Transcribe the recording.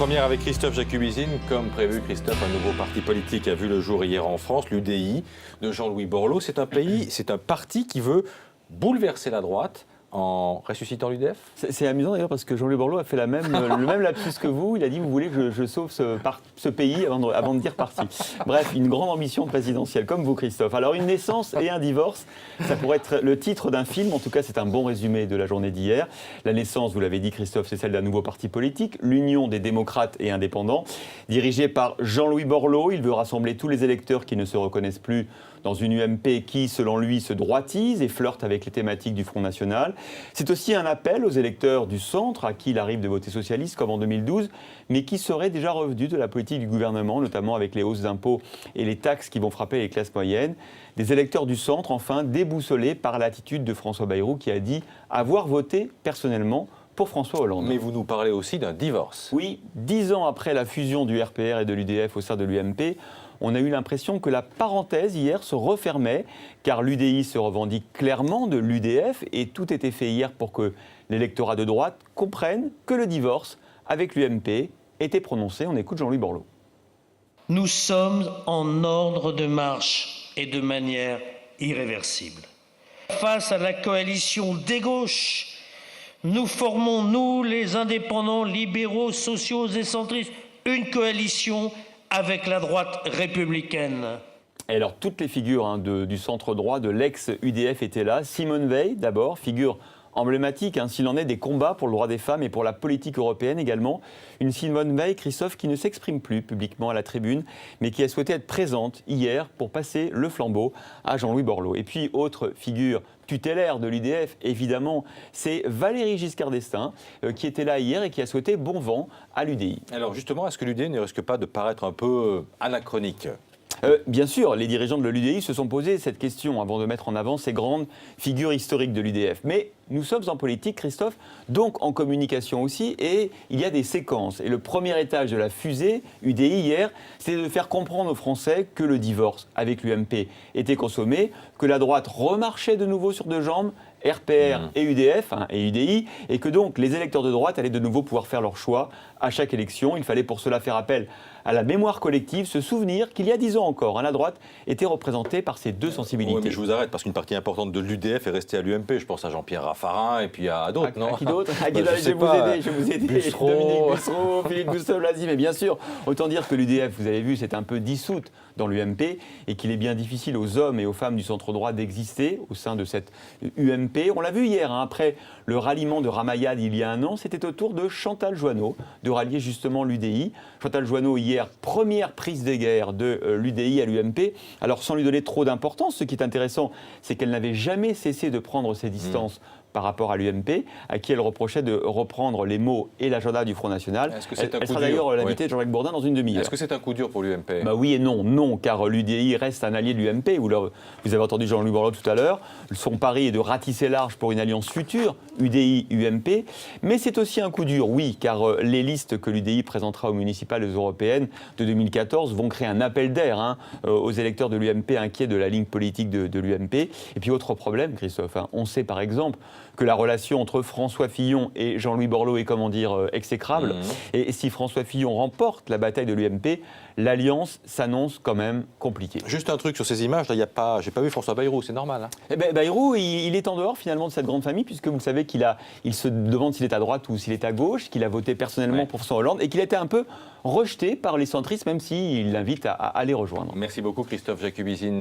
Première avec Christophe Jacubizine. Comme prévu, Christophe, un nouveau parti politique a vu le jour hier en France, l'UDI de Jean-Louis Borloo. C'est un parti qui veut bouleverser la droite en ressuscitant l'UDF. C'est amusant d'ailleurs parce que Jean-Louis Borloo a fait le même lapsus que vous. Il a dit vous voulez que je sauve ce pays avant de dire parti. Bref, une grande ambition présidentielle, comme vous Christophe. Alors une naissance et un divorce, ça pourrait être le titre d'un film. En tout cas, c'est un bon résumé de la journée d'hier. La naissance, vous l'avez dit Christophe, c'est celle d'un nouveau parti politique, l'Union des démocrates et indépendants, dirigé par Jean-Louis Borloo. Il veut rassembler tous les électeurs qui ne se reconnaissent plus dans une UMP qui, selon lui, se droitise et flirte avec les thématiques du Front National. C'est aussi un appel aux électeurs du centre, à qui il arrive de voter socialiste comme en 2012, mais qui seraient déjà revenus de la politique du gouvernement, notamment avec les hausses d'impôts et les taxes qui vont frapper les classes moyennes. Des électeurs du centre, enfin, déboussolés par l'attitude de François Bayrou, qui a dit avoir voté personnellement pour François Hollande. Mais vous nous parlez aussi d'un divorce. Oui, 10 ans après la fusion du RPR et de l'UDF au sein de l'UMP, on a eu l'impression que la parenthèse hier se refermait, car l'UDI se revendique clairement de l'UDF et tout était fait hier pour que l'électorat de droite comprenne que le divorce avec l'UMP était prononcé. On écoute Jean-Louis Borloo. Nous sommes en ordre de marche et de manière irréversible. Face à la coalition des gauches, nous formons, nous les indépendants, libéraux, sociaux et centristes, une coalition avec la droite républicaine. Et alors, toutes les figures du centre droit, de l'ex-UDF étaient là. Simone Veil, d'abord, figure emblématique, s'il en est, des combats pour le droit des femmes et pour la politique européenne également. Une Simone Veil, Christophe, qui ne s'exprime plus publiquement à la tribune, mais qui a souhaité être présente hier pour passer le flambeau à Jean-Louis Borloo. Et puis, autre figure tutélaire de l'UDF, évidemment, c'est Valéry Giscard d'Estaing, qui était là hier et qui a souhaité bon vent à l'UDI. Alors justement, est-ce que l'UDI ne risque pas de paraître un peu anachronique ? Bien sûr, les dirigeants de l'UDI se sont posé cette question avant de mettre en avant ces grandes figures historiques de l'UDF. Mais nous sommes en politique, Christophe, donc en communication aussi, et il y a des séquences. Et le premier étage de la fusée UDI hier, c'est de faire comprendre aux Français que le divorce avec l'UMP était consommé, que la droite remarchait de nouveau sur deux jambes, RPR et UDF et UDI, et que donc les électeurs de droite allaient de nouveau pouvoir faire leur choix à chaque élection. Il fallait pour cela faire appel à la mémoire collective, se souvenir qu'il y a 10 ans encore, la droite était représentée par ces deux sensibilités. Oui, mais je vous arrête, parce qu'une partie importante de l'UDF est restée à l'UMP. Je pense à Jean-Pierre Raffarin et puis à d'autres, non ? À qui d'autre ? Je vais vous aider. Bussereau. Dominique Bussereau, Philippe Douste-Blazy, mais bien sûr. Autant dire que l'UDF, vous avez vu, c'est un peu dissoute dans l'UMP et qu'il est bien difficile aux hommes et aux femmes du centre droit d'exister au sein de cette UMP. On l'a vu hier, après le ralliement de Ramayad il y a un an, c'était au tour de Chantal Joanneau de rallier justement l'UDI. Chantal Joanneau hier, première prise de guerre de l'UDI à l'UMP. Alors sans lui donner trop d'importance, ce qui est intéressant, c'est qu'elle n'avait jamais cessé de prendre ses distances par rapport à l'UMP, à qui elle reprochait de reprendre les mots et l'agenda du Front National. Elle sera d'ailleurs l'invitée de Jean-Jacques Bourdin dans une demi-heure. Est-ce que c'est un coup dur pour l'UMP ? Oui et non. Non, car l'UDI reste un allié de l'UMP. Vous avez entendu Jean-Louis Borloo tout à l'heure. Son pari est de ratisser large pour une alliance future, UDI-UMP. Mais c'est aussi un coup dur, oui, car les listes que l'UDI présentera aux municipales européennes de 2014 vont créer un appel d'air aux électeurs de l'UMP inquiets de la ligne politique de l'UMP. Et puis autre problème, Christophe, on sait par exemple que la relation entre François Fillon et Jean-Louis Borloo est, exécrable. Et si François Fillon remporte la bataille de l'UMP, l'alliance s'annonce quand même compliquée. Juste un truc sur ces images, là, j'ai pas vu François Bayrou, c'est normal. Bayrou, il est en dehors finalement de cette grande famille, puisque vous savez il se demande s'il est à droite ou s'il est à gauche, qu'il a voté personnellement pour François Hollande et qu'il a été un peu rejeté par les centristes, même s'il l'invite à les rejoindre. Merci beaucoup Christophe Jacubizine.